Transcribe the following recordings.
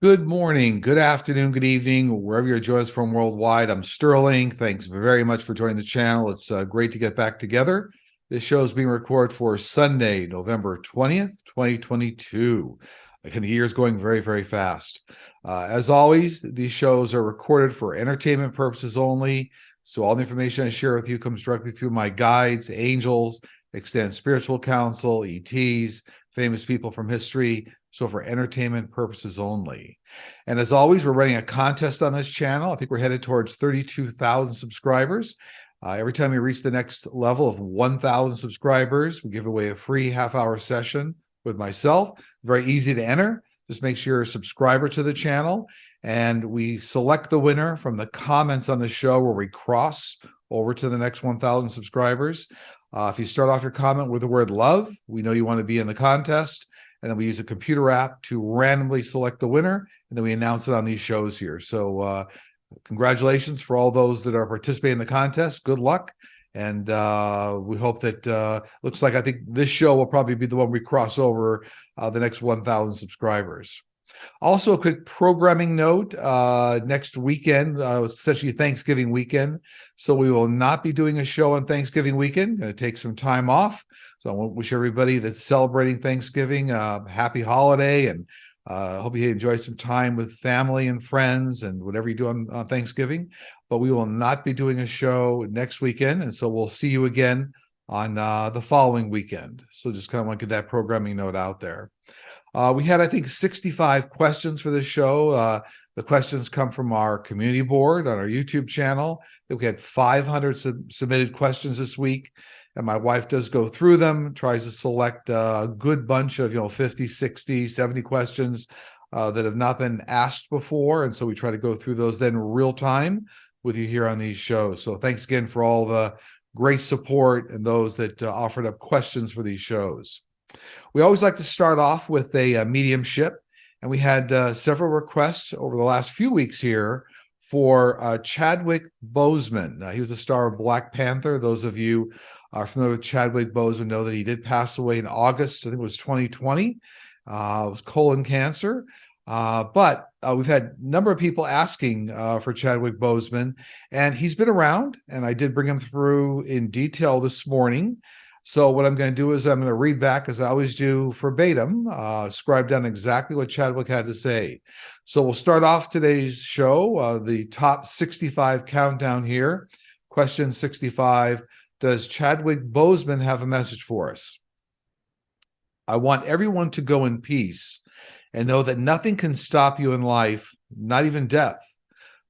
Good morning, good afternoon, good evening, wherever you're joining us from worldwide. I'm Sterling. Thanks very much for joining the channel. It's great to get back together. This show is being recorded for Sunday, November 20th, 2022. Again, the year is going very, very fast. As always, these shows are recorded for entertainment purposes only. So all the information I share with you comes directly through my guides, angels, extended spiritual counsel, ETs, famous people from history. So for entertainment purposes only. And as always, we're running a contest on this channel. I think we're headed towards 32,000 subscribers. Every time we reach the next level of 1,000 subscribers, we give away a free half-hour session with myself. Very easy to enter. Just make sure you're a subscriber to the channel. And we select the winner from the comments on the show where we cross over to the next 1,000 subscribers. If you start off your comment with the word love, we know you want to be in the contest. And then we use a computer app to randomly select the winner, and then we announce it on these shows here. So congratulations for all those that are participating in the contest. Good luck. And we hope that, looks like I think this show will probably be the one we cross over the next 1,000 subscribers. Also, a quick programming note, next weekend, essentially Thanksgiving weekend. So we will not be doing a show on Thanksgiving weekend. Going to take some time off. So I want to wish everybody that's celebrating Thanksgiving happy holiday, and hope you enjoy some time with family and friends and whatever you do on Thanksgiving. But we will not be doing a show next weekend, and so we'll see you again on the following weekend. So just kind of want to get that programming note out there. We had, I think, 65 questions for this show. The questions come from our community board on our YouTube channel. We had 500 submitted questions this week. And my wife does go through them, tries to select a good bunch of, 50, 60, 70 questions that have not been asked before. And so we try to go through those then real time with you here on these shows. So thanks again for all the great support and those that offered up questions for these shows. We always like to start off with a mediumship. And we had several requests over the last few weeks here for Chadwick Boseman. He was the star of Black Panther. Those of you are familiar with Chadwick Boseman know that he did pass away in August, I think it was 2020. It was colon cancer. But we've had a number of people asking for Chadwick Boseman, and he's been around, and I did bring him through in detail this morning. So what I'm going to do is I'm going to read back, as I always do, verbatim, scribe down exactly what Chadwick had to say. So we'll start off today's show, the top 65 countdown here. Question 65. Does Chadwick Boseman have a message for us? I want everyone to go in peace and know that nothing can stop you in life, not even death.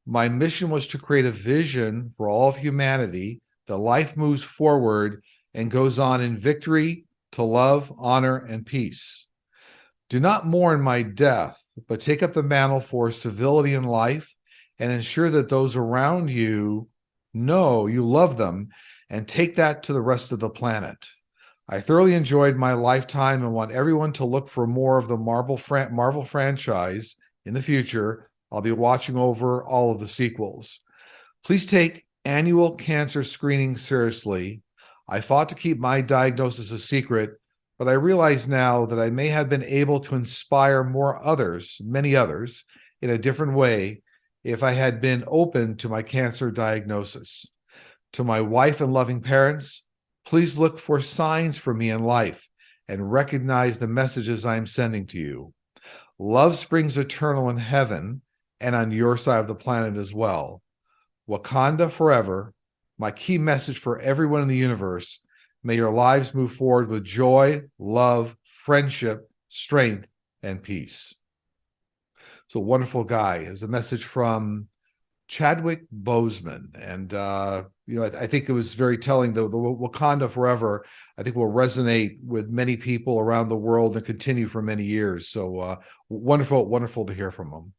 My mission was to create a vision for all of humanity that life moves forward and goes on in victory to love, honor, and peace. Do not mourn my death, but take up the mantle for civility in life and ensure that those around you know you love them, and take that to the rest of the planet. I thoroughly enjoyed my lifetime and want everyone to look for more of the Marvel franchise in the future. I'll be watching over all of the sequels. Please take annual cancer screening seriously. I fought to keep my diagnosis a secret, but I realize now that I may have been able to inspire many others, in a different way if I had been open to my cancer diagnosis. To my wife and loving parents, please look for signs for me in life and recognize the messages I am sending to you. Love springs eternal in heaven and on your side of the planet as well. Wakanda forever. My key message for everyone in the universe: may your lives move forward with joy, love, friendship, strength, and peace. So wonderful guy. Is a message from Chadwick Boseman. And, I think it was very telling, though, the Wakanda Forever, I think will resonate with many people around the world and continue for many years. So wonderful to hear from him.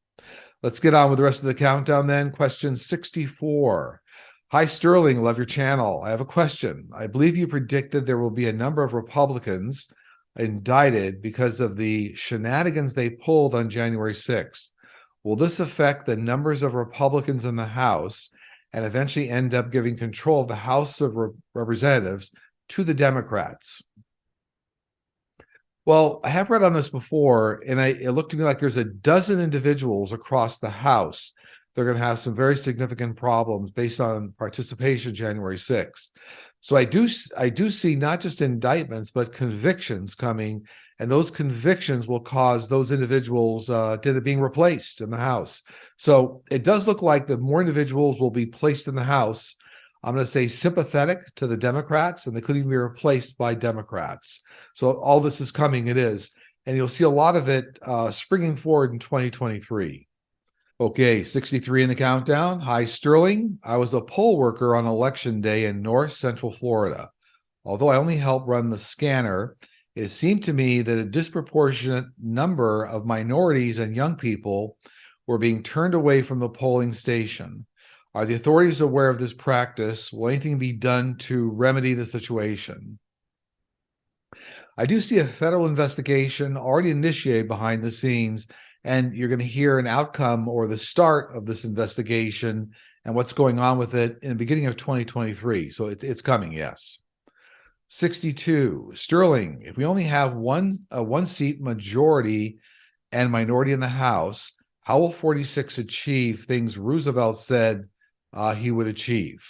Let's get on with the rest of the countdown then. Question 64. Hi, Sterling. Love your channel. I have a question. I believe you predicted there will be a number of Republicans indicted because of the shenanigans they pulled on January 6th. Will this affect the numbers of Republicans in the House and eventually end up giving control of the House of Representatives to the Democrats? Well, I have read on this before, and it looked to me like there's a dozen individuals across the House. They're going to have some very significant problems based on participation January 6th. So I do see not just indictments, but convictions coming, and those convictions will cause those individuals to being replaced in the House. So it does look like the more individuals will be placed in the House, I'm going to say sympathetic to the Democrats, and they could even be replaced by Democrats. So all this is coming, it is. And you'll see a lot of it springing forward in 2023. Okay, 63 in the countdown. Hi, Sterling. I was a poll worker on election day in North Central Florida. Although I only helped run the scanner, it seemed to me that a disproportionate number of minorities and young people were being turned away from the polling station. Are the authorities aware of this practice? Will anything be done to remedy the situation? I do see a federal investigation already initiated behind the scenes, and you're going to hear an outcome or the start of this investigation and what's going on with it in the beginning of 2023. So it's coming, yes. 62, Sterling, if we only have one seat majority and minority in the House, how will 46 achieve things Roosevelt said he would achieve?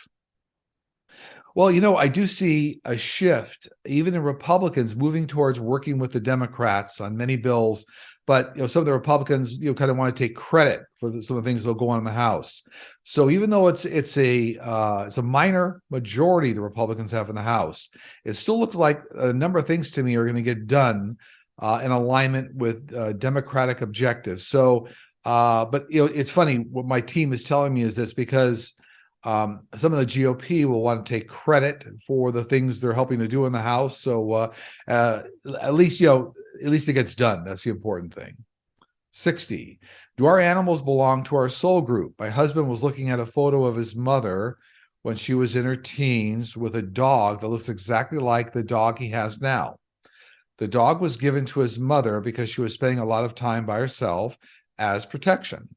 Well, I do see a shift, even in Republicans, moving towards working with the Democrats on many bills. But some of the Republicans, kind of want to take credit for some of the things that'll go on in the House. So even though it's a minor majority the Republicans have in the House, it still looks like a number of things to me are going to get done in alignment with Democratic objectives. So, but it's funny. What my team is telling me is this because. Some of the GOP will want to take credit for the things they're helping to do in the House. So at least it gets done. That's the important thing. 60. Do our animals belong to our soul group? My husband was looking at a photo of his mother when she was in her teens with a dog that looks exactly like the dog he has now. The dog was given to his mother because she was spending a lot of time by herself as protection.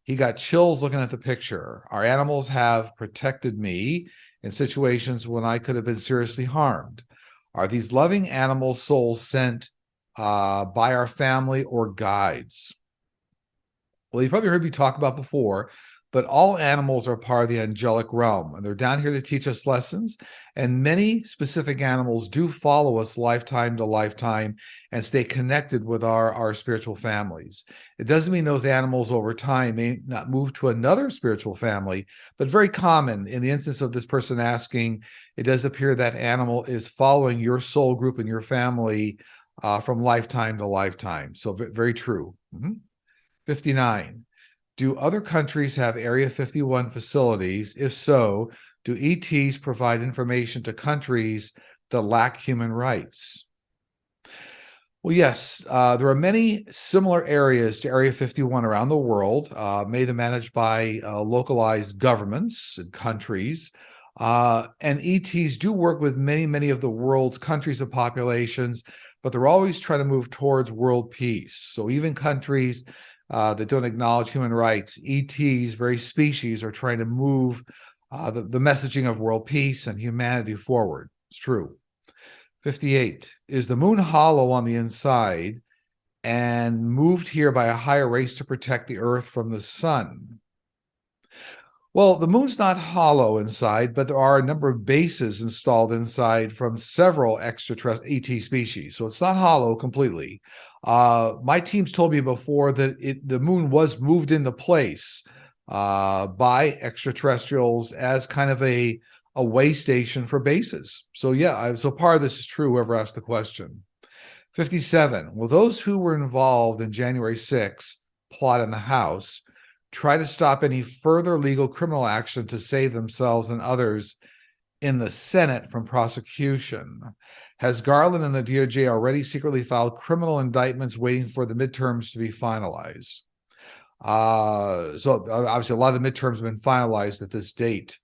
He got chills looking at the picture. Our animals have protected me in situations when I could have been seriously harmed. Are these loving animal souls sent by our family or guides? Well, you've probably heard me talk about before, but all animals are part of the angelic realm, and they're down here to teach us lessons. And many specific animals do follow us lifetime to lifetime and stay connected with our spiritual families. It doesn't mean those animals over time may not move to another spiritual family, but very common in the instance of this person asking, it does appear that animal is following your soul group and your family from lifetime to lifetime. So very true. 59. Do other countries have Area 51 facilities? If so, do ETs provide information to countries that lack human rights? Well, yes, there are many similar areas to Area 51 around the world, many of them managed by localized governments and countries. And ETs do work with many of the world's countries and populations, but they're always trying to move towards world peace. So even countries that don't acknowledge human rights, ETs, very species, are trying to move the messaging of world peace and humanity forward. It's true. 58. Is the moon hollow on the inside and moved here by a higher race to protect the earth from the sun? Well, the moon's not hollow inside, but there are a number of bases installed inside from several extraterrestrial ET species. So it's not hollow completely. My team's told me before that the moon was moved into place by extraterrestrials as kind of a way station for bases. So yeah, so part of this is true, whoever asked the question. 57. Will those who were involved in January 6th plot in the House try to stop any further legal criminal action to save themselves and others in the Senate from prosecution? Has Garland and the DOJ already secretly filed criminal indictments waiting for the midterms to be finalized? So obviously a lot of the midterms have been finalized at this date.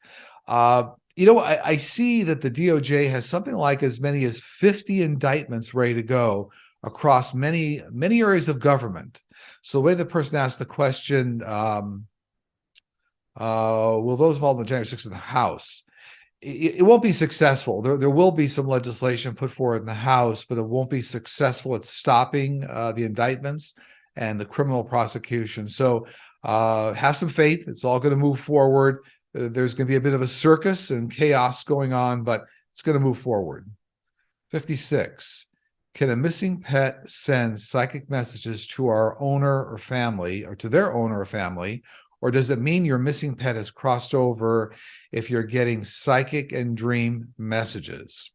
I see that the DOJ has something like as many as 50 indictments ready to go across many areas of government. So the way the person asked the question, will those involved in the January 6th in the House? it won't be successful. There will be some legislation put forward in the House, but it won't be successful at stopping the indictments and the criminal prosecution. So have some faith. It's all going to move forward. There's going to be a bit of a circus and chaos going on, but it's going to move forward. 56. Can a missing pet send psychic messages to our owner or family, or to their owner or family? Or does it mean your missing pet has crossed over if you're getting psychic and dream messages?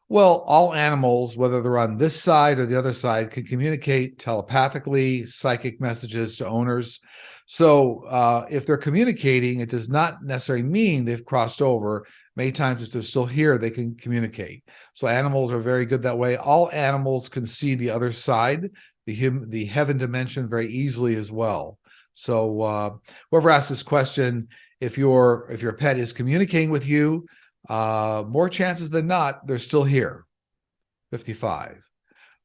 Well, all animals, whether they're on this side or the other side, can communicate telepathically, psychic messages to owners. So if they're communicating, it does not necessarily mean they've crossed over. Many times, if they're still here, they can communicate. So animals are very good that way. All animals can see the other side, the heaven dimension, very easily as well. So whoever asked this question, if your pet is communicating with you, more chances than not, they're still here. 55.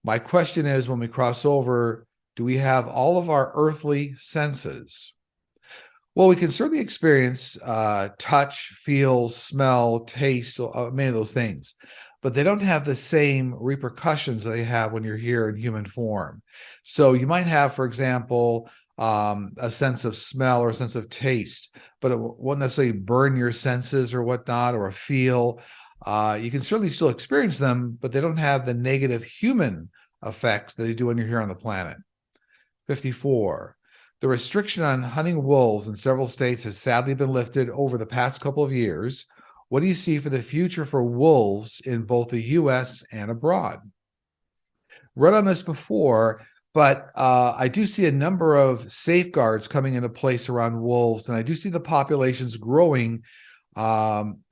My question is, when we cross over, do we have all of our earthly senses? Well, we can certainly experience touch, feel, smell, taste, many of those things, but they don't have the same repercussions that they have when you're here in human form. So you might have, for example, a sense of smell or a sense of taste, but it won't necessarily burn your senses or whatnot, or a feel. You can certainly still experience them, but they don't have the negative human effects that they do when you're here on the planet. 54. The restriction on hunting wolves in several states has sadly been lifted over the past couple of years. What do you see for the future for wolves in both the U.S. and abroad? Read on this before, but I do see a number of safeguards coming into place around wolves, and I do see the populations growing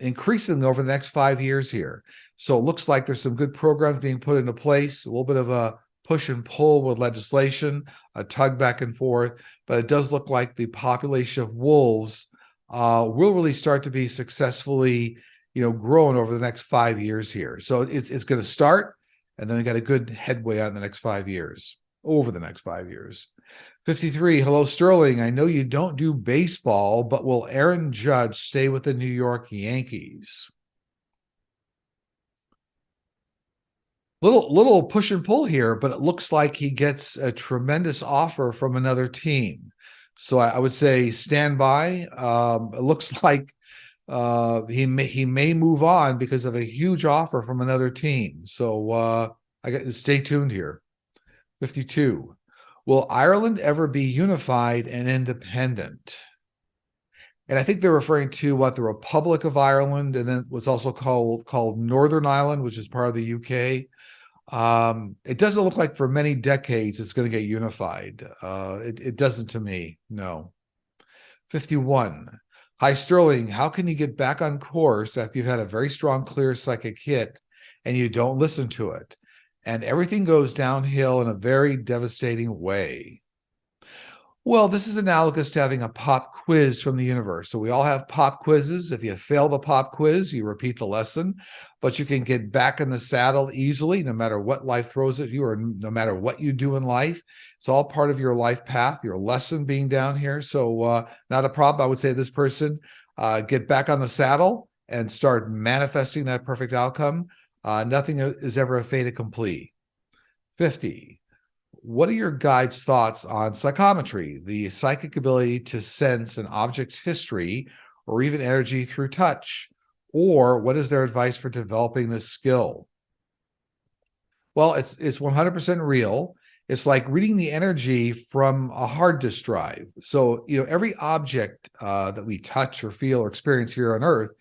increasingly over the next 5 years here. So it looks like there's some good programs being put into place, a little bit of a push and pull with legislation, a tug back and forth, but it does look like the population of wolves will really start to be successfully, growing over the next 5 years here. So it's going to start, and then we got a good headway on the next 5 years, over the next 5 years. 53. Hello, Sterling. I know you don't do baseball, but will Aaron Judge stay with the New York Yankees? Little push and pull here, but it looks like he gets a tremendous offer from another team. So I would say stand by. It looks like he may move on because of a huge offer from another team. So I got to stay tuned here. 52. Will Ireland ever be unified and independent? And I think they're referring to the Republic of Ireland, and then what's also called Northern Ireland, which is part of the UK. It doesn't look like for many decades it's going to get unified. It doesn't to me, no. 51. Hi, Sterling. How can you get back on course after you've had a very strong, clear psychic hit and you don't listen to it, and everything goes downhill in a very devastating way? Well, this is analogous to having a pop quiz from the universe. So we all have pop quizzes. If you fail the pop quiz, you repeat the lesson, but you can get back in the saddle easily, no matter what life throws at you, or no matter what you do in life. It's all part of your life path, your lesson being down here. So not a problem. I would say this person, get back on the saddle and start manifesting that perfect outcome. Nothing is ever a fait accompli. 50. What are your guides' thoughts on psychometry, the psychic ability to sense an object's history or even energy through touch? Or what is their advice for developing this skill? Well, it's 100% real. It's like reading the energy from a hard disk drive. So, every object that we touch or feel or experience here on Earth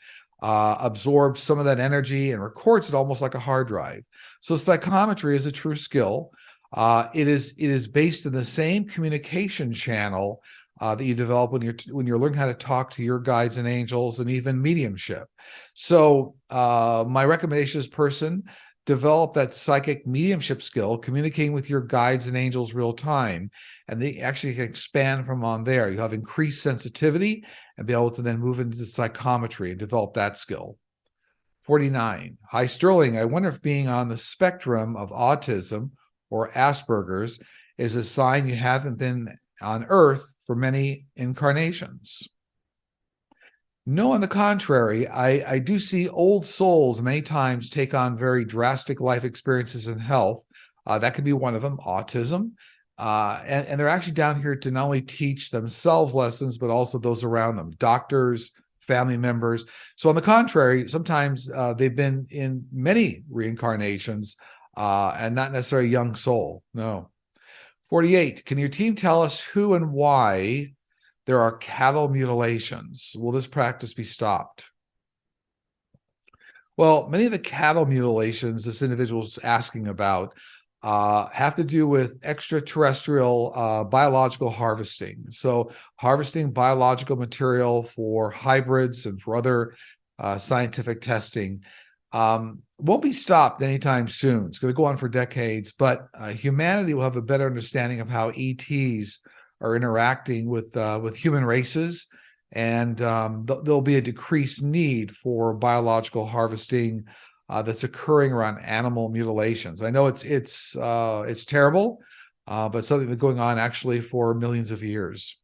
absorbs some of that energy and records it almost like a hard drive. So psychometry is a true skill. It is based in the same communication channel that you develop when you're learning how to talk to your guides and angels, and even mediumship. So my recommendation is, person, develop that psychic mediumship skill, communicating with your guides and angels real time, and they actually can expand from on there. You have increased sensitivity and be able to then move into psychometry and develop that skill. 49. Hi, Sterling. I wonder if being on the spectrum of autism or Asperger's is a sign you haven't been on Earth for many incarnations. No, on the contrary, I do see old souls many times take on very drastic life experiences in health. That could be one of them, autism. And they're actually down here to not only teach themselves lessons, but also those around them, doctors, family members. So on the contrary, sometimes they've been in many reincarnations and not necessarily a young soul. No. 48, can your team tell us who and why there are cattle mutilations? Will this practice be stopped? Well, many of the cattle mutilations this individual is asking about have to do with extraterrestrial biological harvesting. So, harvesting biological material for hybrids and for other scientific testing won't be stopped anytime soon. It's going to go on for decades, but humanity will have a better understanding of how ETs are interacting with human races, and there'll be a decreased need for biological harvesting that's occurring around animal mutilations. I know it's terrible, but something that's going on actually for millions of years.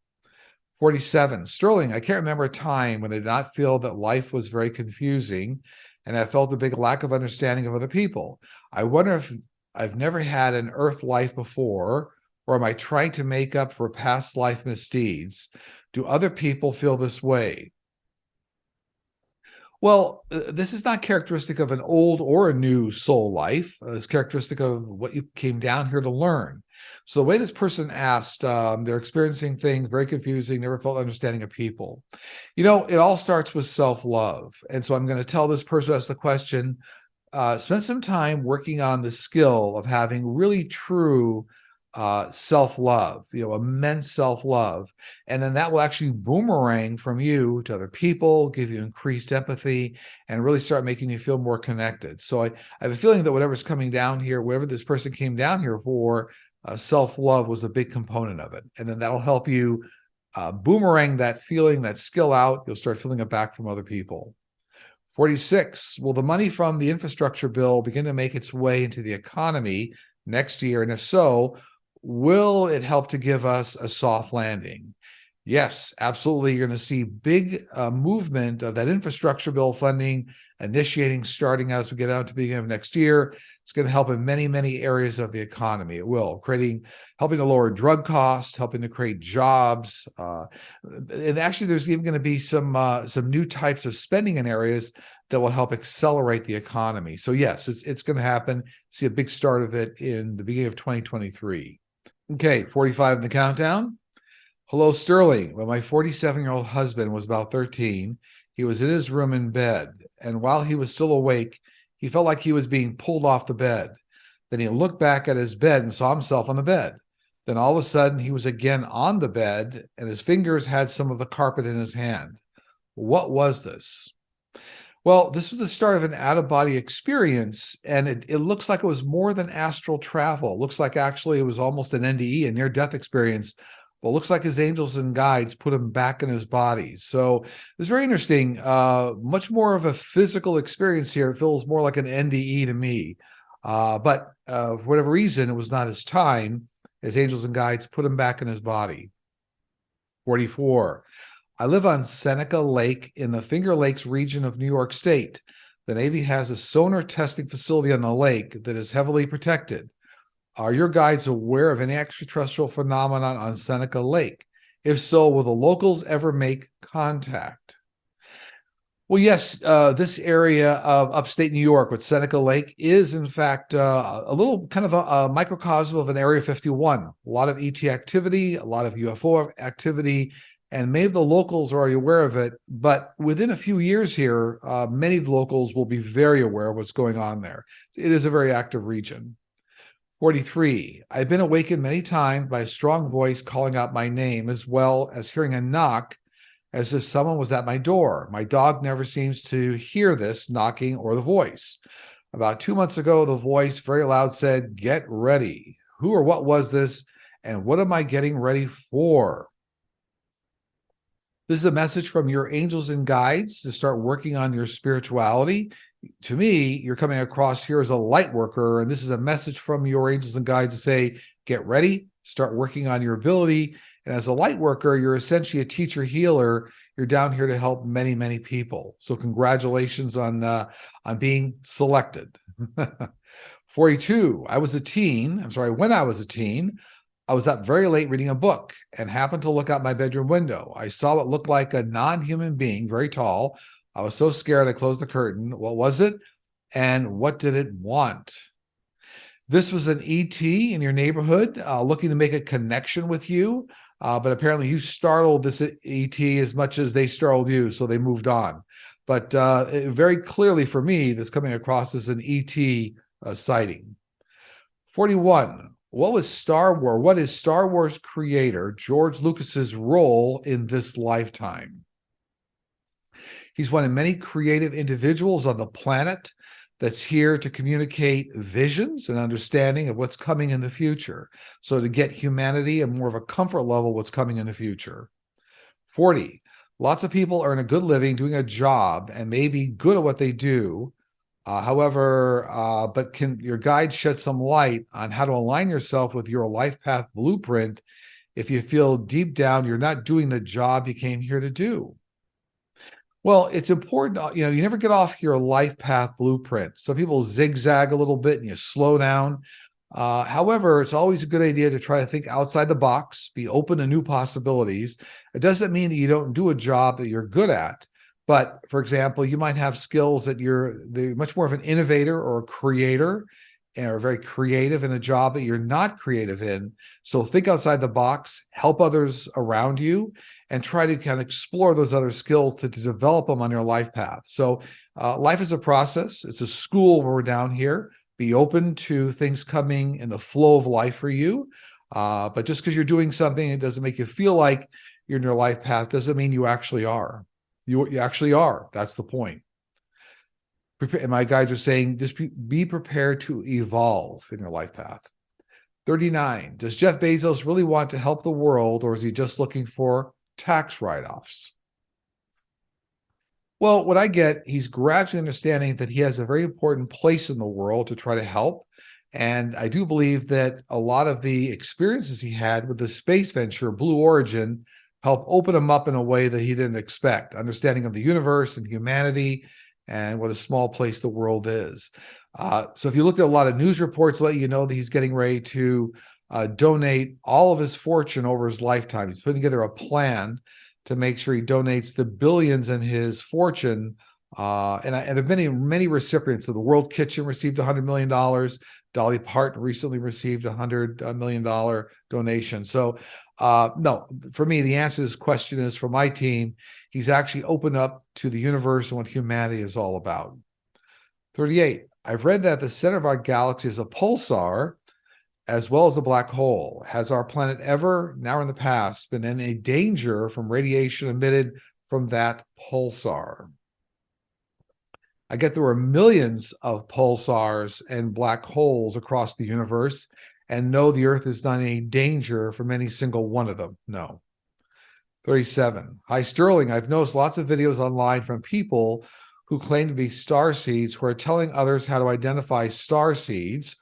47, Sterling, I can't remember a time when I did not feel that life was very confusing and I felt a big lack of understanding of other people. I wonder if I've never had an earth life before, or am I trying to make up for past life misdeeds? Do other people feel this way? Well, this is not characteristic of an old or a new soul life. It's characteristic of what you came down here to learn. So the way this person asked, they're experiencing things very confusing, never felt understanding of people. It all starts with self-love. And so I'm going to tell this person who asked the question, spend some time working on the skill of having really true self-love, immense self-love. And then that will actually boomerang from you to other people, give you increased empathy, and really start making you feel more connected. So I have a feeling that whatever's coming down here, whatever this person came down here for, self-love was a big component of it. And then that'll help you boomerang that feeling, that skill out. You'll start feeling it back from other people. 46, will the money from the infrastructure bill begin to make its way into the economy next year? And if so, will it help to give us a soft landing? Yes, absolutely. You're going to see big movement of that infrastructure bill funding initiating, starting as we get out to the beginning of next year. It's going to help in many, many areas of the economy. It will, helping to lower drug costs, helping to create jobs. And actually, there's even going to be some new types of spending in areas that will help accelerate the economy. So yes, it's going to happen. See a big start of it in the beginning of 2023. Okay, 45 in the countdown. Hello, Sterling. When my 47-year-old husband was about 13, he was in his room in bed, and while he was still awake, he felt like he was being pulled off the bed. Then he looked back at his bed and saw himself on the bed. Then all of a sudden, he was again on the bed, and his fingers had some of the carpet in his hand. What was this? Well, this was the start of an out-of-body experience, and it looks like it was more than astral travel. It looks like actually it was almost an NDE, a near-death experience. Well, it looks like his angels and guides put him back in his body. So it's very interesting. Much more of a physical experience here. It feels more like an NDE to me. But for whatever reason, it was not his time. His angels and guides put him back in his body. 44. I live on Seneca Lake in the Finger Lakes region of New York State. The Navy has a sonar testing facility on the lake that is heavily protected. Are your guides aware of any extraterrestrial phenomenon on Seneca Lake? If so, will the locals ever make contact? Well, yes, this area of upstate New York with Seneca Lake is, in fact, a little kind of a microcosm of an Area 51. A lot of ET activity, a lot of UFO activity, and many of the locals are already aware of it. But within a few years here, many of the locals will be very aware of what's going on there. It is a very active region. 43. I've been awakened many times by a strong voice calling out my name, as well as hearing a knock as if someone was at my door. My dog never seems to hear this knocking or the voice. About 2 months ago, the voice very loud said, "Get ready." Who or what was this, and what am I getting ready for? This is a message from your angels and guides to start working on your spirituality. To me, you're coming across here as a light worker, and this is a message from your angels and guides to say, get ready, start working on your ability. And as a light worker, you're essentially a teacher healer. you're down here to help many, many people. So congratulations on being selected. 42, when I was a teen, I was up very late reading a book and happened to look out my bedroom window. I saw what looked like a non-human being, very tall. I was so scared I closed the curtain. What was it? And what did it want? This was an ET in your neighborhood looking to make a connection with you, but apparently you startled this ET as much as they startled you, so they moved on. But very clearly for me, this coming across as an ET sighting. 41. What is Star Wars creator George Lucas's role in this lifetime? He's one of many creative individuals on the planet that's here to communicate visions and understanding of what's coming in the future. So to get humanity a more of a comfort level what's coming in the future. 40. Lots of people earn a good living doing a job and may be good at what they do. But can your guide shed some light on how to align yourself with your life path blueprint if you feel deep down you're not doing the job you came here to do? Well, it's important, you never get off your life path blueprint. Some people zigzag a little bit and you slow down. However, it's always a good idea to try to think outside the box, be open to new possibilities. It doesn't mean that you don't do a job that you're good at. But for example, you might have skills that you're much more of an innovator or a creator or very creative in a job that you're not creative in. So think outside the box, help others around you, and try to kind of explore those other skills to develop them on your life path. So life is a process. It's a school where we're down here. Be open to things coming in the flow of life for you. But just because you're doing something, it doesn't make you feel like you're in your life path, doesn't mean you actually are. You actually are. That's the point. And my guides are saying, just be prepared to evolve in your life path. 39. Does Jeff Bezos really want to help the world, or is he just looking for tax write-offs? Well, what I get, he's gradually understanding that he has a very important place in the world to try to help. And I do believe that a lot of the experiences he had with the space venture, Blue Origin, helped open him up in a way that he didn't expect. Understanding of the universe and humanity and what a small place the world is. So if you looked at a lot of news reports, let you know that he's getting ready to donate all of his fortune over his lifetime. He's putting together a plan to make sure he donates the billions in his fortune. And there have been many recipients. So the World Kitchen received $100 million. Dolly Parton recently received $100 million donation. So no, for me, the answer to this question is, for my team, he's actually opened up to the universe and what humanity is all about. 38. I've read that the center of our galaxy is a pulsar as well as a black hole. Has our planet ever, now or in the past, been in a danger from radiation emitted from that pulsar? I get there are millions of pulsars and black holes across the universe, and no, the Earth is not in any danger from any single one of them. No. 37. Hi, Sterling. I've noticed lots of videos online from people who claim to be star seeds who are telling others how to identify star seeds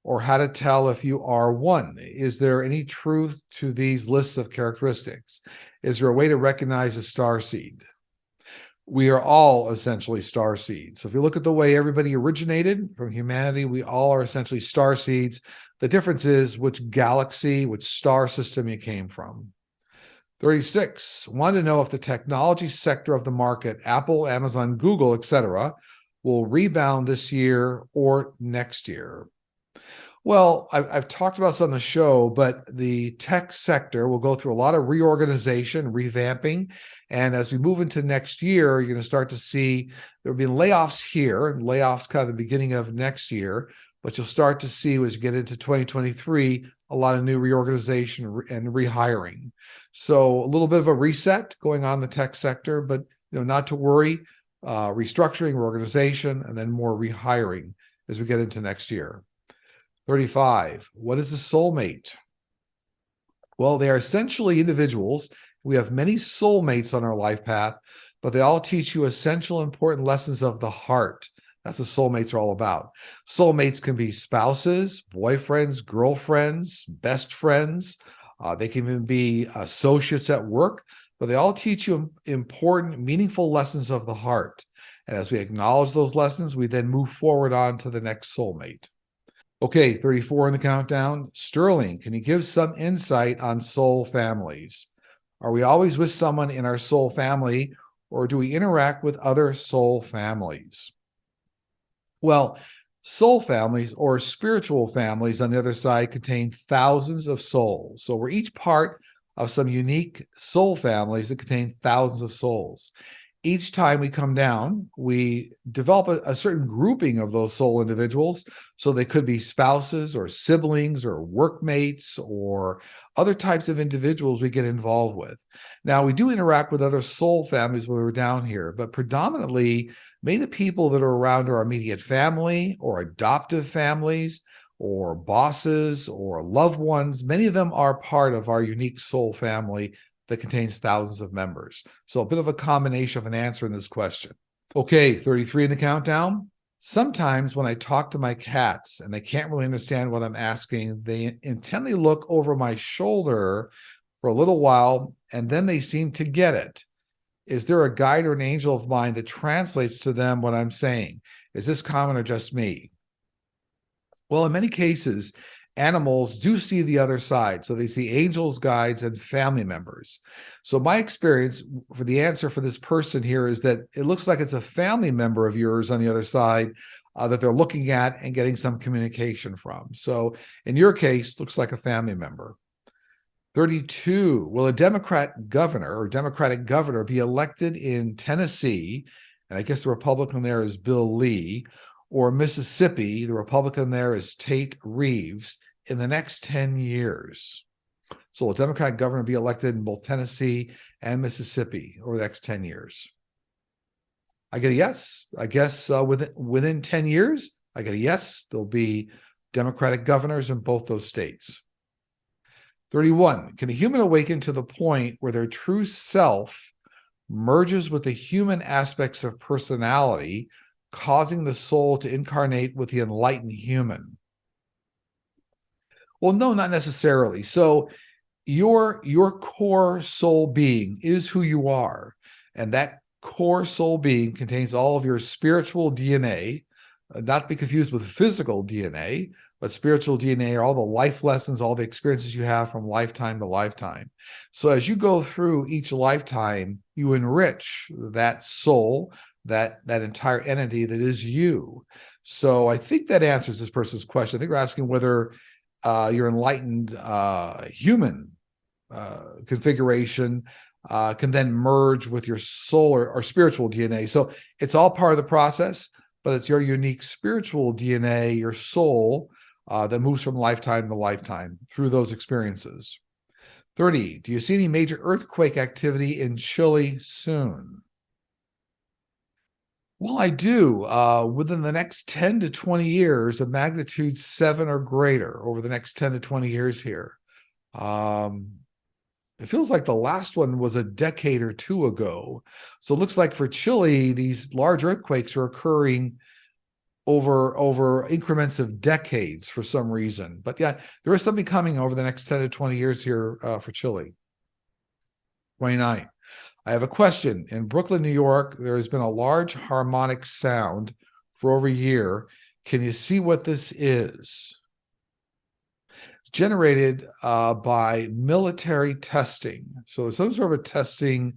or how to tell if you are one. Is there any truth to these lists of characteristics? Is there a way to recognize a star seed? We are all essentially star seeds. So if you look at the way everybody originated from humanity, we all are essentially star seeds. The difference is which galaxy, which star system you came from. 36. Want to know if the technology sector of the market, Apple, Amazon, Google, etc., will rebound this year or next year. Well, I've talked about this on the show, but the tech sector will go through a lot of reorganization, revamping. And as we move into next year, you're going to start to see there will be layoffs here and layoffs kind of the beginning of next year. But you'll start to see as you get into 2023, a lot of new reorganization and rehiring. So a little bit of a reset going on in the tech sector, but not to worry, restructuring, reorganization, and then more rehiring as we get into next year. 35. What is a soulmate? Well, they are essentially individuals. We have many soulmates on our life path, but they all teach you essential, important lessons of the heart. That's what soulmates are all about. Soulmates can be spouses, boyfriends, girlfriends, best friends. They can even be associates at work, but they all teach you important, meaningful lessons of the heart. And as we acknowledge those lessons, we then move forward on to the next soulmate. Okay, 34 in the countdown. Sterling, can you give some insight on soul families? Are we always with someone in our soul family, or do we interact with other soul families? Well, soul families or spiritual families on the other side contain thousands of souls. So we're each part of some unique soul families that contain thousands of souls. Each time we come down, we develop a certain grouping of those soul individuals. So they could be spouses or siblings or workmates or other types of individuals we get involved with. Now, we do interact with other soul families when we're down here, but predominantly, many of the people that are around our immediate family or adoptive families or bosses or loved ones, many of them are part of our unique soul family that contains thousands of members. So a bit of a combination of an answer in this question. Okay, 33 in the countdown. Sometimes when I talk to my cats and they can't really understand what I'm asking, they intently look over my shoulder for a little while, and then they seem to get it. Is there a guide or an angel of mine that translates to them what I'm saying? Is this common or just me? Well, in many cases, animals do see the other side. So they see angels, guides, and family members. So my experience for the answer for this person here is that it looks like it's a family member of yours on the other side that they're looking at and getting some communication from. So in your case, looks like a family member. 32, will a Democratic governor be elected in Tennessee? And I guess the Republican there is Bill Lee, or Mississippi, the Republican there is Tate Reeves, in the next 10 years. So will a Democratic governor be elected in both Tennessee and Mississippi over the next 10 years? I get a yes. I guess within 10 years, I get a yes. There'll be Democratic governors in both those states. 31, can a human awaken to the point where their true self merges with the human aspects of personality, causing the soul to incarnate with the enlightened human? Well, no, not necessarily. So your core soul being is who you are, and that core soul being contains all of your spiritual DNA, not to be confused with physical DNA, but spiritual DNA are all the life lessons, all the experiences you have from lifetime to lifetime. So as you go through each lifetime, you enrich that soul, that entire entity that is you. So I think that answers this person's question. I think we're asking whether your enlightened human configuration can then merge with your soul or spiritual DNA. So it's all part of the process, but it's your unique spiritual DNA, your soul, that moves from lifetime to lifetime through those experiences. 30, do you see any major earthquake activity in Chile soon? Well, I do. Within the next 10 to 20 years, of magnitude 7 or greater over the next 10 to 20 years here. It feels like the last one was a decade or two ago. So it looks like for Chile, these large earthquakes are occurring over increments of decades for some reason. But yeah, there is something coming over the next 10 to 20 years here for Chile. 29. I have a question. In Brooklyn, New York, there has been a large harmonic sound for over a year. Can you see what this is? It's generated by military testing. So there's some sort of a testing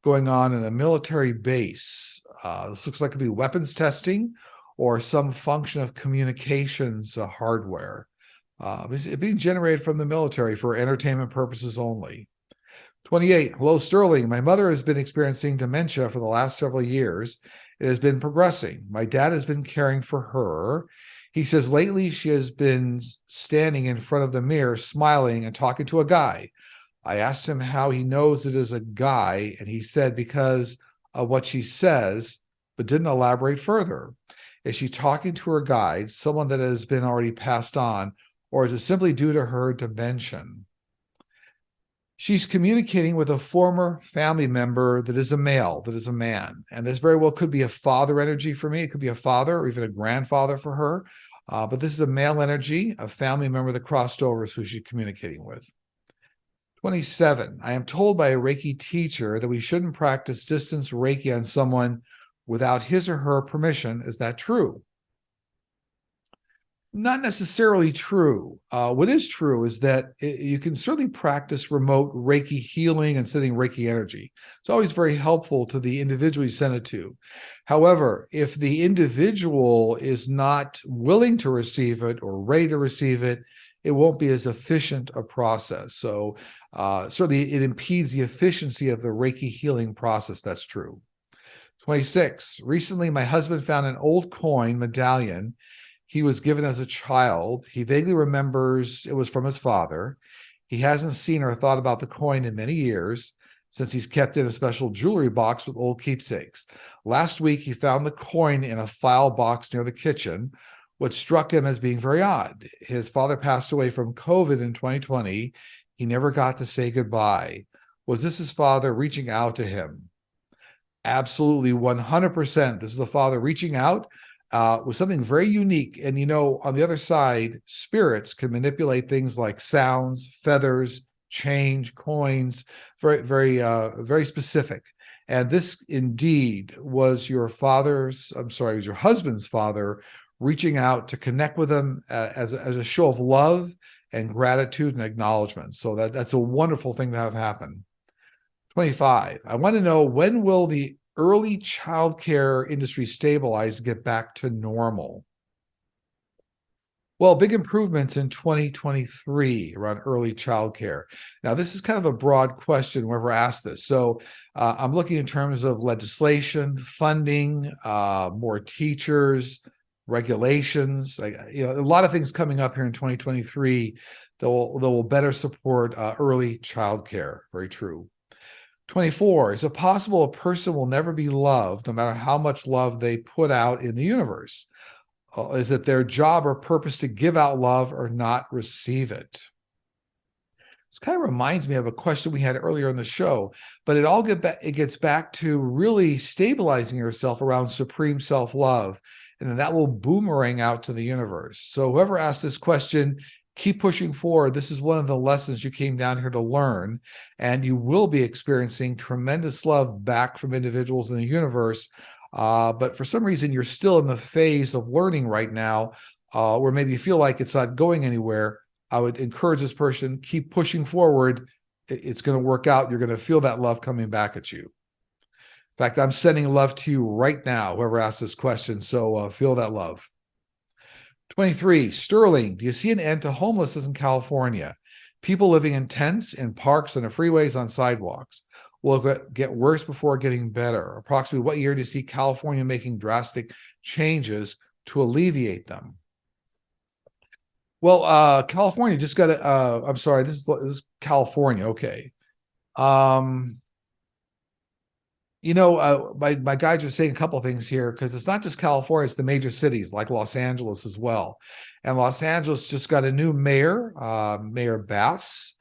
going on in a military base. This looks like it could be weapons testing or some function of communications hardware. It's being generated from the military for entertainment purposes only. 28, hello, Sterling. My mother has been experiencing dementia for the last several years. It has been progressing. My dad has been caring for her. He says lately she has been standing in front of the mirror, smiling and talking to a guy. I asked him how he knows it is a guy, and he said because of what she says, but didn't elaborate further. Is she talking to her guide, someone that has been already passed on, or is it simply due to her dimension? She's communicating with a former family member that is a male, that is a man. And this very well could be a father energy for me. It could be a father or even a grandfather for her. But this is a male energy, a family member that crossed over is who she's communicating with. 27. I am told by a Reiki teacher that we shouldn't practice distance Reiki on someone without his or her permission. Is that true? Not necessarily true. What is true is that you can certainly practice remote Reiki healing and sending Reiki energy. It's always very helpful to the individual you send it to. However, if the individual is not willing to receive it or ready to receive it, it won't be as efficient a process. So certainly it impedes the efficiency of the Reiki healing process. That's true. 26. Recently, my husband found an old coin medallion he was given as a child. He vaguely remembers it was from his father. He hasn't seen or thought about the coin in many years since he's kept in a special jewelry box with old keepsakes. Last week, he found the coin in a file box near the kitchen, what struck him as being very odd. His father passed away from COVID in 2020. He never got to say goodbye. Was this his father reaching out to him? Absolutely, 100%. This is the father reaching out with something very unique. And, on the other side, spirits can manipulate things like sounds, feathers, change, coins, very, very, very specific. And this indeed was your husband's father reaching out to connect with him as a show of love and gratitude and acknowledgement. So that's a wonderful thing to have happen. 25. I want to know, when will the early childcare industry stabilize and get back to normal? Well, big improvements in 2023 around early childcare. Now, this is kind of a broad question whenever asked this. So I'm looking in terms of legislation, funding, more teachers, regulations, a lot of things coming up here in 2023 that will better support early childcare. Very true. 24. Is it possible a person will never be loved no matter how much love they put out in the universe? Is it their job or purpose to give out love or not receive it? This kind of reminds me of a question we had earlier in the show, but it gets back to really stabilizing yourself around supreme self-love, and then that will boomerang out to the universe. So whoever asked this question, keep pushing forward. This is one of the lessons you came down here to learn, and you will be experiencing tremendous love back from individuals in the universe. But for some reason, you're still in the phase of learning right now, where maybe you feel like it's not going anywhere. I would encourage this person, keep pushing forward. It's going to work out. You're going to feel that love coming back at you. In fact, I'm sending love to you right now, whoever asked this question. So feel that love. 23. Sterling, do you see an end to homelessness in California? People living in tents, in parks, on the freeways, on sidewalks. Will it get worse before getting better? Approximately what year do you see California making drastic changes to alleviate them? Well, California just got a, I'm sorry, this is California. Okay. My guys are saying a couple of things here, because it's not just California, it's the major cities like Los Angeles as well. And Los Angeles just got a new mayor, Mayor Bass.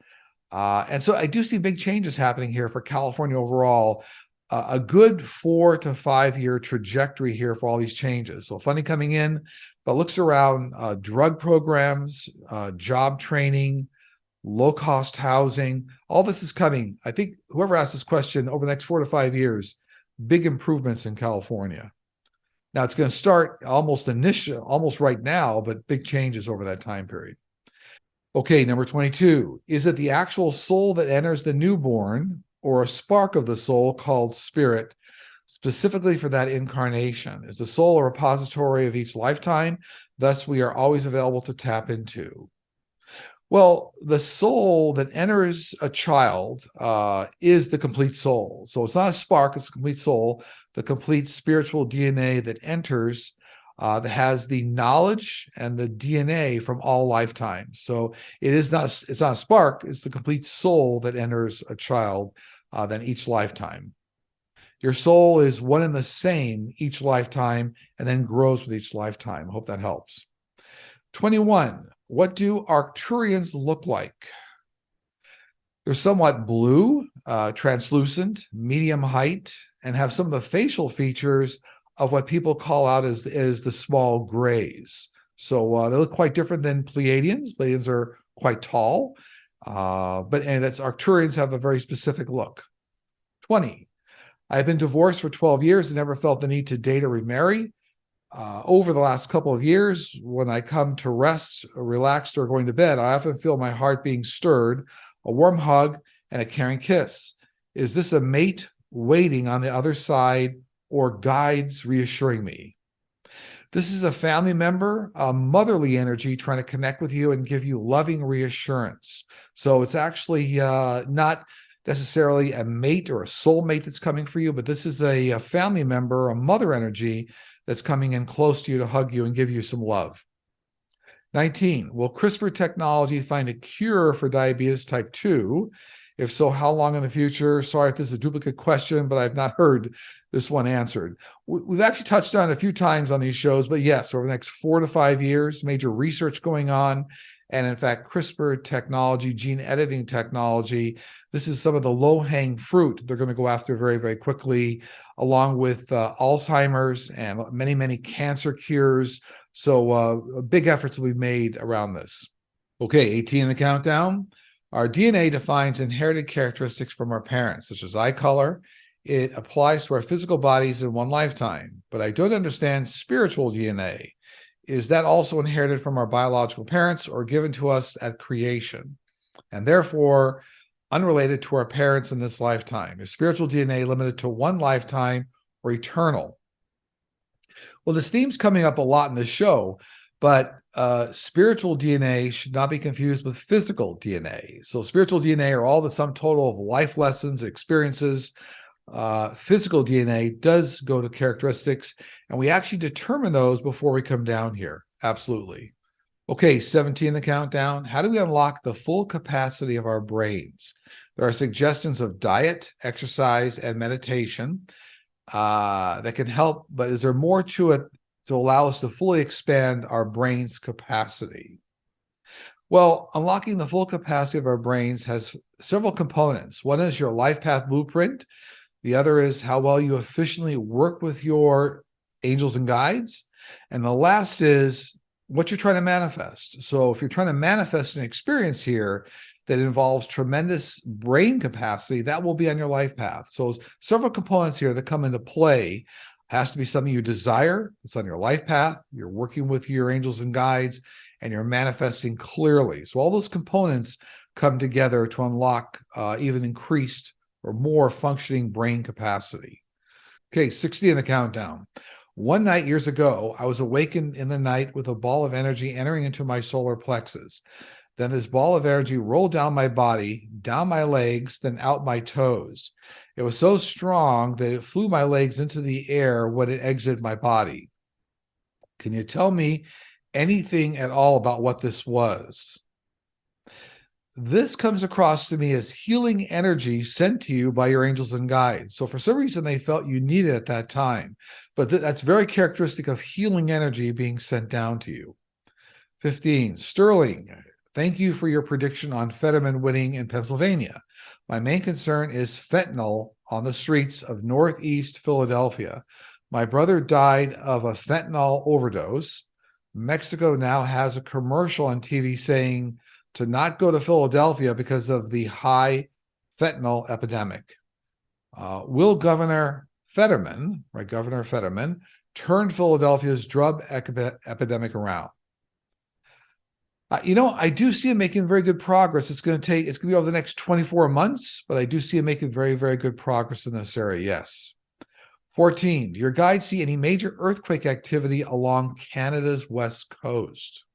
And so I do see big changes happening here for California overall. A good 4 to 5 year trajectory here for all these changes. So funding coming in, but looks around drug programs, job training, low-cost housing. All this is coming. I think whoever asked this question, over the next 4 to 5 years, big improvements in California. Now, it's going to start almost right now, but big changes over that time period. Okay, number 22. Is it the actual soul that enters the newborn, or a spark of the soul called spirit, specifically for that incarnation? Is the soul a repository of each lifetime? Thus, we are always available to tap into. Well, the soul that enters a child is the complete soul. So it's not a spark, it's a complete soul, the complete spiritual DNA that enters, that has the knowledge and the DNA from all lifetimes. So it's not a spark, it's the complete soul that enters a child, then each lifetime. Your soul is one and the same each lifetime, and then grows with each lifetime. I hope that helps. 21. What do Arcturians look like? They're somewhat blue, translucent, medium height, and have some of the facial features of what people call out as the small grays. So they look quite different than Pleiadians. Pleiadians are quite tall. And that's Arcturians have a very specific look. 20. I've been divorced for 12 years and never felt the need to date or remarry. Over the last couple of years, when I come to rest, relaxed, or going to bed, I often feel my heart being stirred, a warm hug, and a caring kiss. Is this a mate waiting on the other side or guides reassuring me? This is a family member, a motherly energy trying to connect with you and give you loving reassurance. So it's actually not necessarily a mate or a soulmate that's coming for you, but this is a family member, a mother energy that's coming in close to you to hug you and give you some love. 19, will CRISPR technology find a cure for diabetes type 2? If so, how long in the future? Sorry if this is a duplicate question, but I've not heard this one answered. We've actually touched on it a few times on these shows, but yes, over the next 4 to 5 years, major research going on. And in fact, CRISPR technology, gene editing technology, this is some of the low-hanging fruit they're going to go after very, very quickly, along with Alzheimer's and many, many cancer cures. So big efforts will be made around this. Okay, 18 in the countdown. Our DNA defines inherited characteristics from our parents, such as eye color. It applies to our physical bodies in one lifetime, but I don't understand spiritual DNA. Is that also inherited from our biological parents or given to us at creation, and therefore unrelated to our parents in this lifetime? Is spiritual DNA limited to one lifetime or eternal? Well, this theme's coming up a lot in this show, but spiritual DNA should not be confused with physical DNA. So spiritual DNA are all the sum total of life lessons, experiences. Physical DNA does go to characteristics, and we actually determine those before we come down here. Absolutely. Okay, 17 the countdown. How do we unlock the full capacity of our brains? There are suggestions of diet, exercise, and meditation that can help, but is there more to it to allow us to fully expand our brain's capacity? Well, unlocking the full capacity of our brains has several components. One is your life path blueprint. The other is how well you efficiently work with your angels and guides. And the last is what you're trying to manifest. So if you're trying to manifest an experience here that involves tremendous brain capacity, that will be on your life path. So several components here that come into play. It has to be something you desire. It's on your life path. You're working with your angels and guides, and you're manifesting clearly. So all those components come together to unlock even increased or more functioning brain capacity. Okay, 60 in the countdown. One night years ago, I was awakened in the night with a ball of energy entering into my solar plexus. Then this ball of energy rolled down my body, down my legs, then out my toes. It was so strong that it flew my legs into the air when it exited my body. Can you tell me anything at all about what this was? This comes across to me as healing energy sent to you by your angels and guides. So for some reason, they felt you needed it at that time. But that's very characteristic of healing energy being sent down to you. 15, Sterling, thank you for your prediction on Fetterman winning in Pennsylvania. My main concern is fentanyl on the streets of Northeast Philadelphia. My brother died of a fentanyl overdose. Mexico now has a commercial on TV saying to not go to Philadelphia because of the high fentanyl epidemic. Will Governor Fetterman, right, Governor Fetterman, turn Philadelphia's drug epidemic around? I do see him making very good progress. It's going to be over the next 24 months, but I do see him making very, very good progress in this area, yes. 14, do your guides see any major earthquake activity along Canada's west coast?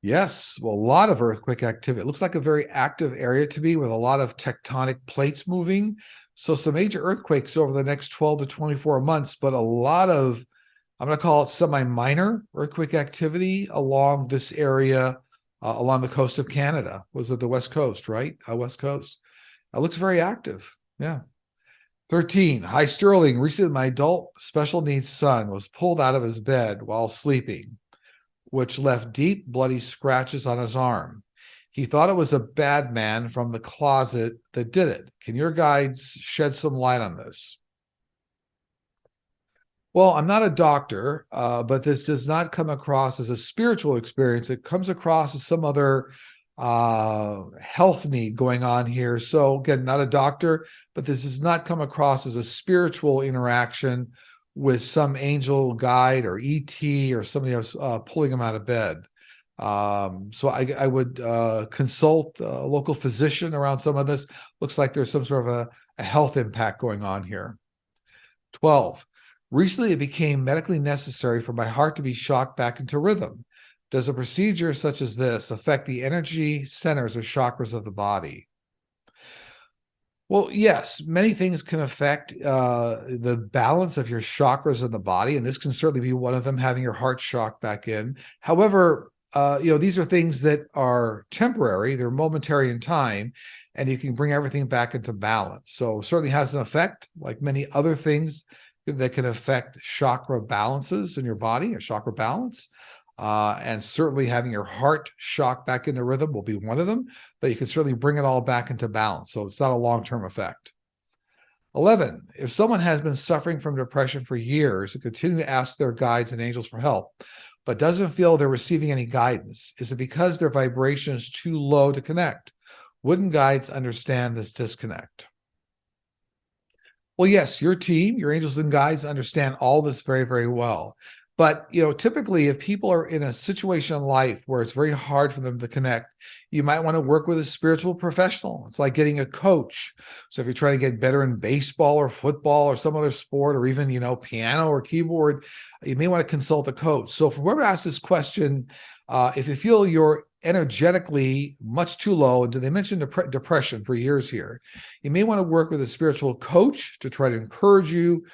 Yes, well, a lot of earthquake activity. It looks like a very active area to me with a lot of tectonic plates moving. So some major earthquakes over the next 12 to 24 months, but a lot of, I'm going to call it semi-minor earthquake activity along this area, along the coast of Canada. Was it the West Coast, right? West Coast. It looks very active. Yeah. 13, hi Sterling. Recently, my adult special needs son was pulled out of his bed while sleeping, which left deep bloody scratches on his arm. He thought it was a bad man from the closet that did it. Can your guides shed some light on this? Well, I'm not a doctor, but this does not come across as a spiritual experience. It comes across as some other health need going on here. So, again, not a doctor, but this does not come across as a spiritual interaction with some angel guide or ET or somebody else pulling them out of bed. So I would consult a local physician around some of this. Looks like there's some sort of a health impact going on here. 12. Recently, it became medically necessary for my heart to be shocked back into rhythm. Does a procedure such as this affect the energy centers or chakras of the body? Well, yes, many things can affect the balance of your chakras in the body, and this can certainly be one of them, having your heart shocked back in. However, these are things that are temporary, they're momentary in time, and you can bring everything back into balance. So, certainly has an effect, like many other things that can affect chakra balances in your body, a chakra balance. And certainly having your heart shock back into rhythm will be one of them, but you can certainly bring it all back into balance. So it's not a long-term effect. 11, if someone has been suffering from depression for years and continue to ask their guides and angels for help, but doesn't feel they're receiving any guidance, is it because their vibration is too low to connect? Wouldn't guides understand this disconnect? Well, yes, your team, your angels and guides understand all this very, very well. But, typically if people are in a situation in life where it's very hard for them to connect, you might want to work with a spiritual professional. It's like getting a coach. So if you're trying to get better in baseball or football or some other sport, or even, piano or keyboard, you may want to consult a coach. So for whoever asked this question, if you feel you're energetically much too low, and they mentioned depression for years here, you may want to work with a spiritual coach to try to encourage you,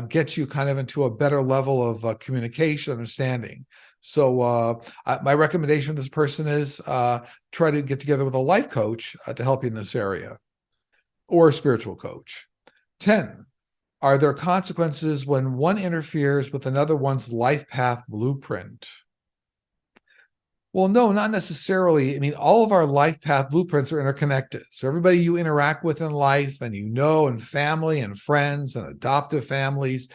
get you kind of into a better level of communication, understanding. So my recommendation for this person is try to get together with a life coach to help you in this area, or a spiritual coach. 10, are there consequences when one interferes with another one's life path blueprint? Well, no, not necessarily. I mean, all of our life path blueprints are interconnected. So everybody you interact with in life, and and family and friends and adoptive families,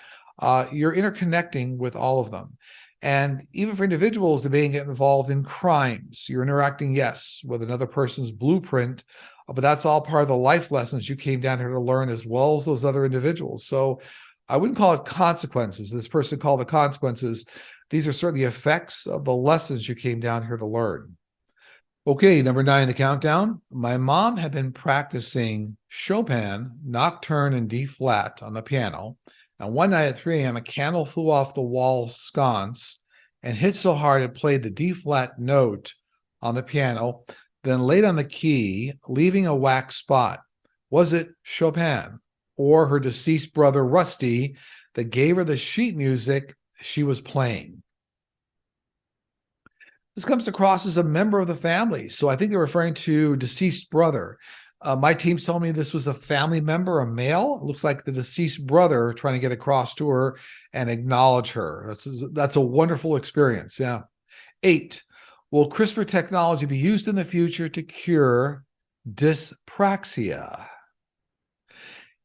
you're interconnecting with all of them. And even for individuals that may get involved in crimes, you're interacting, yes, with another person's blueprint, but that's all part of the life lessons you came down here to learn, as well as those other individuals. So I wouldn't call it consequences. This person called the consequences. These are certainly effects of the lessons you came down here to learn. Okay, number 9 in the countdown. My mom had been practicing Chopin Nocturne in D flat on the piano. And one night at 3 a.m., a candle flew off the wall sconce and hit so hard it played the D flat note on the piano, then laid on the key, leaving a wax spot. Was it Chopin or her deceased brother, Rusty, that gave her the sheet music she was playing? This comes across as a member of the family. So I think they're referring to deceased brother. My team told me this was a family member, a male. It looks like the deceased brother trying to get across to her and acknowledge her. That's a wonderful experience. Yeah. 8, will CRISPR technology be used in the future to cure dyspraxia?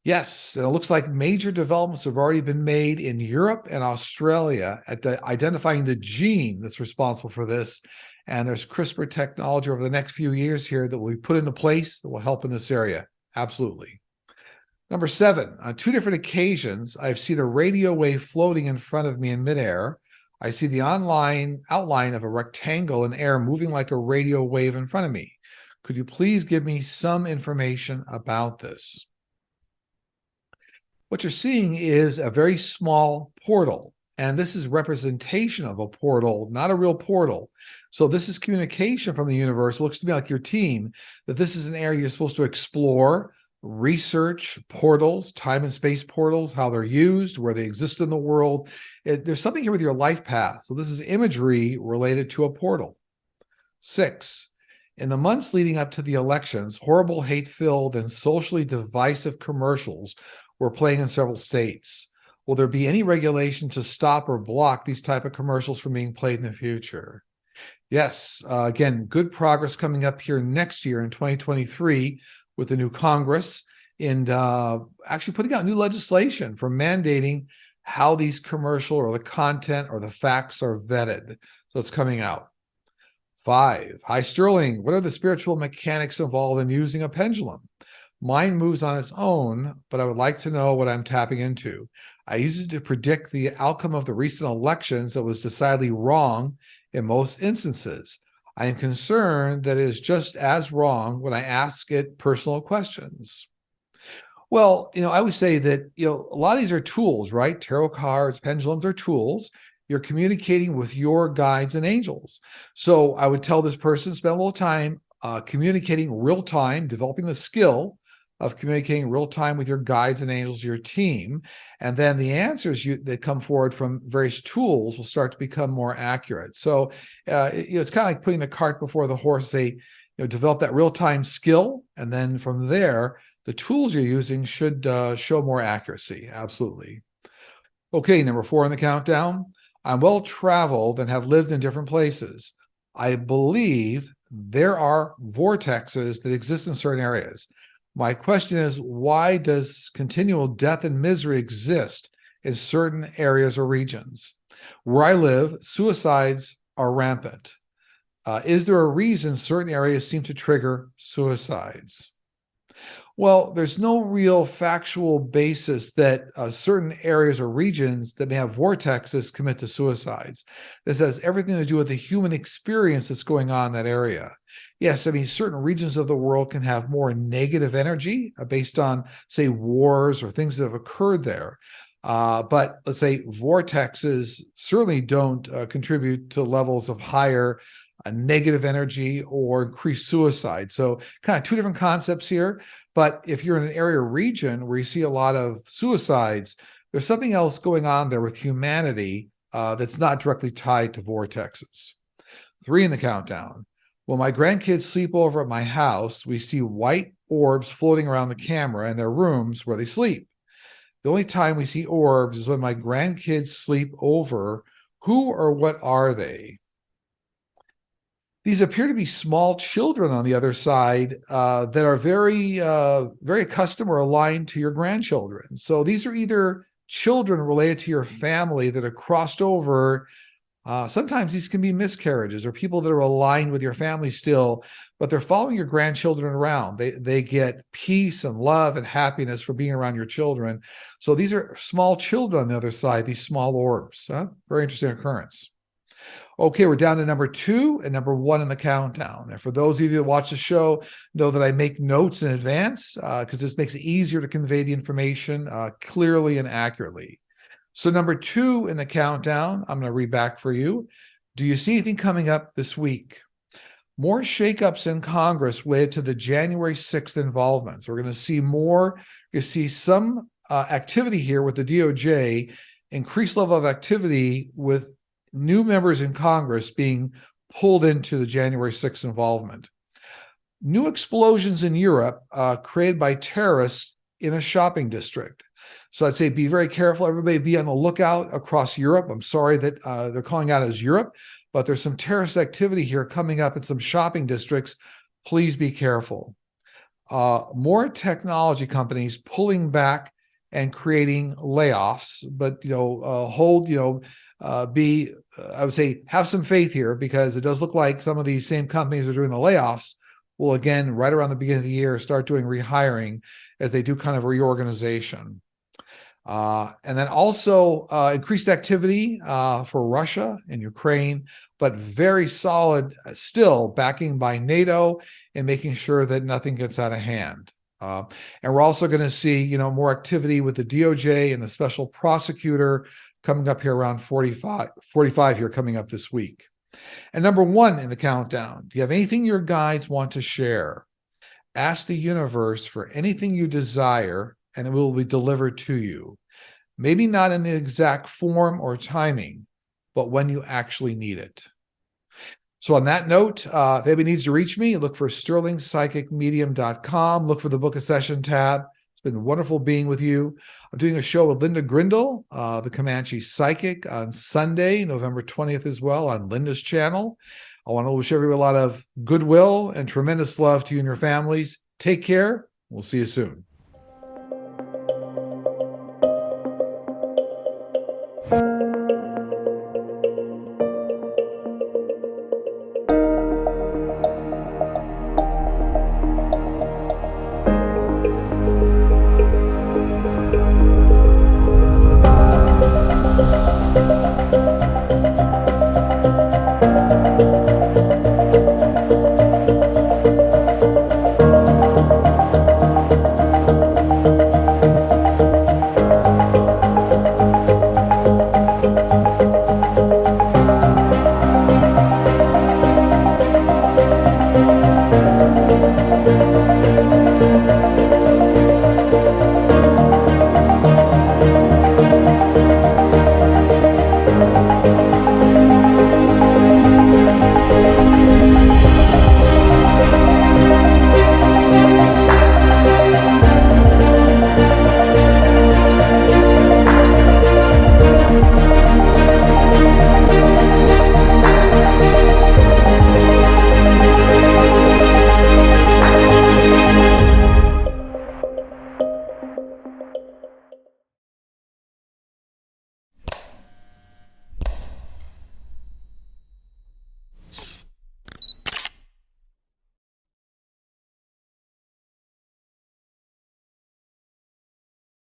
Yes, and it looks like major developments have already been made in Europe and Australia at identifying the gene that's responsible for this. And there's CRISPR technology over the next few years here that will be put into place that will help in this area. Absolutely. Number 7, on 2 different occasions, I've seen a radio wave floating in front of me in midair. I see the outline of a rectangle in air moving like a radio wave in front of me. Could you please give me some information about this? What you're seeing is a very small portal, and this is representation of a portal, not a real portal. So this is communication from the universe. It looks to me like your team, that this is an area you're supposed to explore, research portals, time and space portals, how they're used, where they exist in the world. There's something here with your life path. So this is imagery related to a portal. 6, in the months leading up to the elections, horrible, hate-filled, and socially divisive commercials were playing in several states. Will there be any regulation to stop or block these type of commercials from being played in the future? Yes, again, good progress coming up here next year in 2023 with the new Congress, and actually putting out new legislation for mandating how these commercial or the content or the facts are vetted. So it's coming out. 5, hi Sterling, what are the spiritual mechanics involved in using a pendulum? Mine moves on its own, but I would like to know what I'm tapping into. I use it to predict the outcome of the recent elections that was decidedly wrong in most instances. I am concerned that it is just as wrong when I ask it personal questions. Well, I would say that, a lot of these are tools, right? Tarot cards, pendulums are tools. You're communicating with your guides and angels. So I would tell this person, spend a little time communicating real time, developing the skill of communicating real time with your guides and angels, your team. And then the answers that come forward from various tools will start to become more accurate. So it's kind of like putting the cart before the horse. Say, develop that real time skill. And then from there, the tools you're using should show more accuracy. Absolutely. Okay, number 4 on the countdown. I'm well traveled and have lived in different places. I believe there are vortexes that exist in certain areas. My question is, why does continual death and misery exist in certain areas or regions? Where I live, suicides are rampant. Is there a reason certain areas seem to trigger suicides? Well, there's no real factual basis that certain areas or regions that may have vortexes commit to suicides. This has everything to do with the human experience that's going on in that area. Yes, I mean, certain regions of the world can have more negative energy based on, say, wars or things that have occurred there. But let's say vortexes certainly don't contribute to levels of higher negative energy or increased suicide. So kind of two different concepts here. But if you're in an area or region where you see a lot of suicides, there's something else going on there with humanity that's not directly tied to vortexes. 3 in the countdown. When my grandkids sleep over at my house, we see white orbs floating around the camera in their rooms where they sleep. The only time we see orbs is when my grandkids sleep over. Who or what are they? These appear to be small children on the other side that are very, very accustomed or aligned to your grandchildren. So these are either children related to your family that are crossed over. Sometimes these can be miscarriages or people that are aligned with your family still, but they're following your grandchildren around. They get peace and love and happiness for being around your children. So these are small children on the other side, these small orbs. Very interesting occurrence. Okay, we're down to number 2 and number 1 in the countdown. And for those of you that watch the show, know that I make notes in advance because this makes it easier to convey the information clearly and accurately. So number 2 in the countdown, I'm going to read back for you. Do you see anything coming up this week? More shakeups in Congress related to the January 6th involvement. So we're going to see more. You see some activity here with the DOJ, increased level of activity with new members in Congress being pulled into the January 6th involvement. New explosions in Europe created by terrorists in a shopping district. So I'd say be very careful. Everybody be on the lookout across Europe. I'm sorry that they're calling out as Europe, but there's some terrorist activity here coming up in some shopping districts. Please be careful. More technology companies pulling back and creating layoffs, but I would say have some faith here because it does look like some of these same companies are doing the layoffs will again, right around the beginning of the year, start doing rehiring as they do kind of reorganization. And then also increased activity for Russia and Ukraine, but very solid still backing by NATO and making sure that nothing gets out of hand. And we're also going to see, more activity with the DOJ and the special prosecutor coming up here around 45 here coming up this week. And number 1 in the countdown, do you have anything your guides want to share? Ask the universe for anything you desire and it will be delivered to you. Maybe not in the exact form or timing, but when you actually need it. So on that note, if anybody needs to reach me, look for sterlingpsychicmedium.com. Look for the Book a Session tab. It's been wonderful being with you. I'm doing a show with Linda Grindle, the Comanche Psychic, on Sunday, November 20th as well on Linda's channel. I want to wish everybody a lot of goodwill and tremendous love to you and your families. Take care. We'll see you soon.